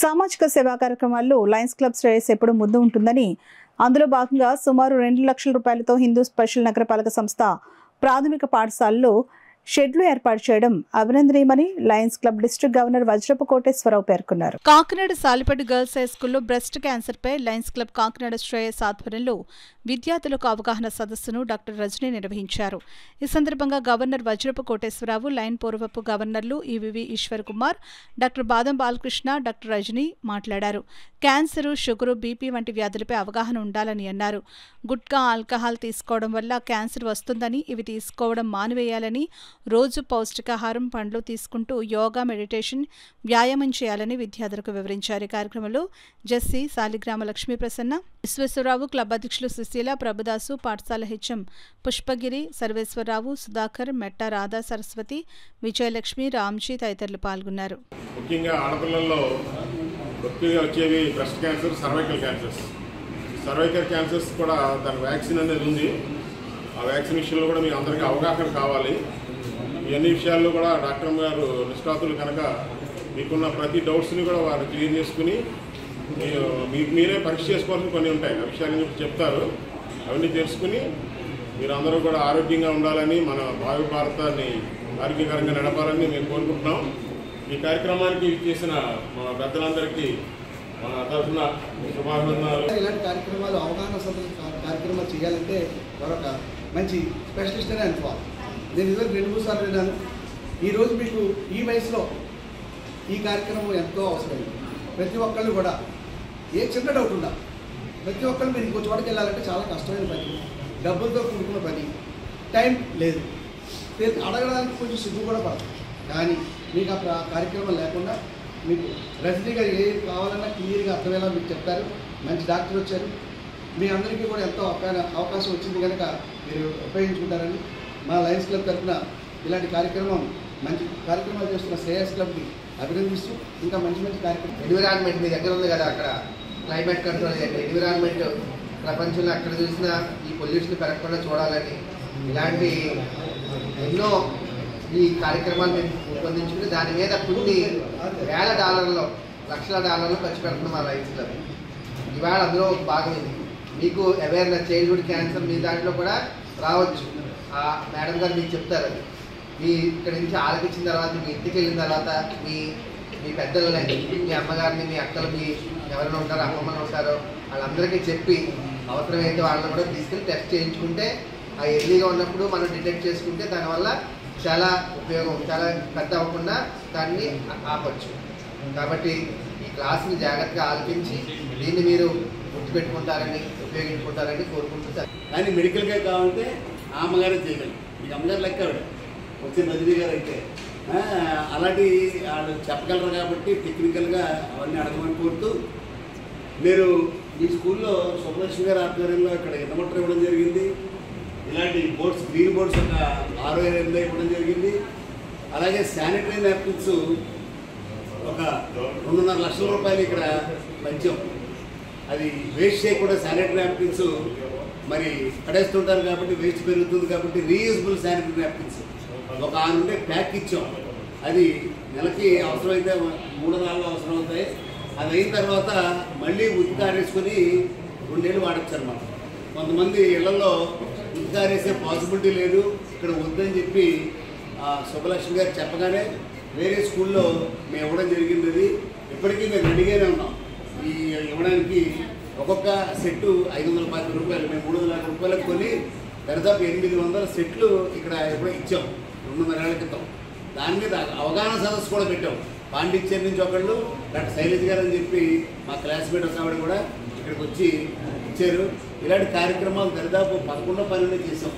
సామాజిక సేవా కార్యక్రమాల్లో లయన్స్ క్లబ్ శ్రేయస్ ఎప్పుడు ముందు ఉంటుందని, అందులో భాగంగా సుమారు 2 లక్షల రూపాయలతో హిందూ స్పెషల్ నగరపాలక సంస్థ ప్రాథమిక పాఠశాలలో షెడ్లు ఏర్పాటు చేయడం అభినందనీయమని లయన్స్ క్లబ్ డిస్ట్రిక్ట్ గవర్నర్ వజ్రపు కోటేశ్వరరావు పేర్కొన్నారు. కాకినాడ సాలిపేట గర్ల్స్ హై స్కూల్లో బ్రెస్ట్ క్యాన్సర్ పై లయన్స్ క్లబ్ కాకినాడ శ్రేయస్ ఆధ్వర్యంలో విద్యార్థులకు అవగాహన సదస్సును డాక్టర్ రజనీ నిర్వహించారు. ఈ సందర్భంగా గవర్నర్ వజ్రపు కోటేశ్వరరావు, లయన్ పూర్వపు గవర్నర్లు ఈవీవి ఈశ్వర్ కుమార్, డాక్టర్ బాదం బాలకృష్ణ, డాక్టర్ రజనీ మాట్లాడారు. క్యాన్సర్, షుగరు, బీపీ వంటి వ్యాధులపై అవగాహన ఉండాలని అన్నారు. గుట్కా, ఆల్కహాల్ తీసుకోవడం వల్ల క్యాన్సర్ వస్తుందని, ఇవి తీసుకోవడం మానివేయాలని, రోజు పౌష్టికాహారం, పండ్లు తీసుకుంటూ యోగా, మెడిటేషన్, వ్యాయామం చేయాలని విద్యార్థులకు వివరించారు. ఈ కార్యక్రమంలో జెస్సీ, సాలిగ్రామ లక్ష్మీ ప్రసన్న, విశ్వేశ్వరరావు, క్లబ్ అధ్యక్షులు సుశీల, ప్రభుదాసు, పాఠశాల హెచ్ఎం పుష్పగిరి, సర్వేశ్వరరావు, సుధాకర్, మెట్ట రాధా సరస్వతి, విజయలక్ష్మి, రామ్జీ తదితరులు పాల్గొన్నారు. ముఖ్యంగా ఆడపిల్లల్లో ఎక్కువగా వచ్చేవి breast cancer, cervical cancers. Cervical cancers కూడా దాని వ్యాక్సిన్ అనేది ఉంది. ఆ వ్యాక్సిన్ విషయంలో కూడా మీకు అందరికీ అవగాహన కావాలి. ఇవన్నీ విషయాల్లో కూడా డాక్టర్ గారు నిష్ణాతులు కనుక మీకున్న ప్రతి డౌట్స్ని కూడా వారు క్లియర్ చేసుకుని మీకు మీరే పరీక్ష చేసుకోవాల్సిన కొన్ని ఉంటాయి. ఆ విషయాన్ని చెప్తారు. అవన్నీ తెలుసుకుని మీరు అందరూ కూడా ఆరోగ్యంగా ఉండాలని, మన భావి భారతాన్ని ఆరోగ్యకరంగా నడపాలని మేము కోరుకుంటున్నాం. ఈ కార్యక్రమానికి చేసిన మా పెద్దలందరికీ మన తరఫున శుభాభినందనాలు. ఇలాంటి కార్యక్రమాలు, అవగాహన కార్యక్రమాలు చేయాలంటే మరొక మంచి స్పెషలిస్ట్ అనే అనుకోవాలి. నేను ఇదివరకు 2-3 సార్లు విన్నాను. ఈరోజు మీకు ఈ వయసులో ఈ కార్యక్రమం ఎంతో అవసరమైంది. ప్రతి ఒక్కళ్ళు కూడా ఏ చిన్న డౌట్ ఉందా, ప్రతి ఒక్కళ్ళు మీరు ఇంకో చోటకి వెళ్ళాలంటే చాలా కష్టమైన పని, డబ్బులతో కూడుకున్న పని, టైం లేదు, అడగడానికి కొంచెం సిగ్గు కూడా పడదు. కానీ మీకు ఆ కార్యక్రమం లేకుండా మీకు రజనీ గారు ఏది కావాలన్నా క్లియర్గా అర్థమయ్యేలా మీకు చెప్తారు. మంచి డాక్టర్ వచ్చారు, మీ అందరికీ కూడా ఎంతో అవకాశం వచ్చింది కనుక మీరు ఉపయోగించుకుంటారని మా లయన్స్ క్లబ్ తరఫున ఇలాంటి కార్యక్రమం, మంచి కార్యక్రమాలు చేస్తున్న శ్రేయస్ క్లబ్ని అభినందిస్తూ ఇంకా మంచి మంచి కార్యక్రమం. ఎన్విరాన్మెంట్ మీ దగ్గర ఉంది కదా, అక్కడ క్లైమేట్ కంట్రోల్ ఎన్విరాన్మెంట్ ప్రపంచంలో ఎక్కడ చూసినా ఈ పొల్యూషన్ పెరగకుండా చూడాలని ఇలాంటి ఎన్నో ఈ కార్యక్రమాలు మేము రూపొందించుకుని దాని మీద కొన్ని వేల డాలర్లు, లక్షల డాలర్లు ఖర్చు పెడుతున్నాం మా లయన్స్ క్లబ్. ఇవాళ అందులో ఒక భాగం ఇది. మీకు అవేర్నెస్, చైల్డ్హుడ్ క్యాన్సర్ మీ దాంట్లో కూడా రావచ్చు. ఆ మేడం గారు మీకు చెప్తారు. మీ ఇక్కడి నుంచి ఆలకించిన తర్వాత, మీ ఇంటికి వెళ్ళిన తర్వాత మీ పెద్దలని, మీ అమ్మగారిని, మీ అక్కలు, మీ ఎవరైనా ఉంటారో, అమ్మమ్మలు ఉంటారో వాళ్ళందరికీ చెప్పి అవసరమైతే వాళ్ళని కూడా తీసుకెళ్ళి టెస్ట్ చేయించుకుంటే, ఆ ఎర్లీగా ఉన్నప్పుడు మనం డిటెక్ట్ చేసుకుంటే దానివల్ల చాలా ఉపయోగం, చాలా పెద్ద అవ్వకుండా దాన్ని ఆపచ్చు. కాబట్టి ఈ క్లాస్ని జాగ్రత్తగా ఆలకించి దీన్ని మీరు గుర్తుపెట్టుకుంటారని, ఉపయోగించుకుంటారని కోరుకుంటున్నారు. కానీ మెడికల్గా కావాలంటే ఆ అమ్మగారే చేయగలరు. మీకు అమ్మగారు లెక్క వచ్చిన రజనీ గారు అయితే అలాంటి వాళ్ళు చెప్పగలరు. కాబట్టి టెక్నికల్గా అవన్నీ అడగమని కోరుతూ, మీరు ఈ స్కూల్లో సుబ్బలక్ష్మి గారి ఆధ్వర్యంలో ఇక్కడ ఎన్నమట్ర ఇవ్వడం జరిగింది. ఇలాంటి బోర్డ్స్, గ్రీన్ బోర్డ్స్ ఒక 6-8 ఇవ్వడం జరిగింది. అలాగే శానిటరీ నాప్కిన్స్ ఒక 2.5 లక్షల రూపాయలు ఇక్కడ పంచాం. అది వేస్ట్ చేయకుండా శానిటరీ నాప్కిన్స్ మరి పడేస్తుంటారు కాబట్టి వేస్ట్ పెరుగుతుంది కాబట్టి రీయూజబుల్ శానిటరీ నాప్కిన్స్ ఒక 6 ఉండే ప్యాక్ ఇచ్చాం. అది నెలకి అవసరమైతే 3-4 అవసరం అవుతాయి. అది అయిన తర్వాత మళ్ళీ ఉతికారేసుకొని 2 నెలలు వాడచ్చు అన్నమాట. కొంతమంది ఇళ్లలో ఉతికారేసే పాసిబిలిటీ లేదు, ఇక్కడ వద్దని చెప్పి సుబ్బలక్ష్మి గారు చెప్పగానే వేరే స్కూల్లో మేము ఇవ్వడం జరిగింది. అది ఇప్పటికీ మేము రెడీగానే ఉన్నాం ఈ ఇవ్వడానికి. ఒక్కొక్క సెట్టు 550 రూపాయలు, మేము 300 రూపాయలకు కొని దాదాపు 800 సెట్లు ఇక్కడ ఎప్పుడో ఇచ్చాం 2.5 ఏళ్ల క్రితం. దాని మీద అవగాహన సదస్సు కూడా పెట్టాం. పాండిచ్చేరి నుంచి ఒకళ్ళు, డాక్టర్ శైలజ్ గారు అని చెప్పి మా క్లాస్మేట్ ఒక ఆవిడ కూడా ఇక్కడికి వచ్చి ఇచ్చారు. ఇలాంటి కార్యక్రమాలు దాదాపు 11-12 చేసాం.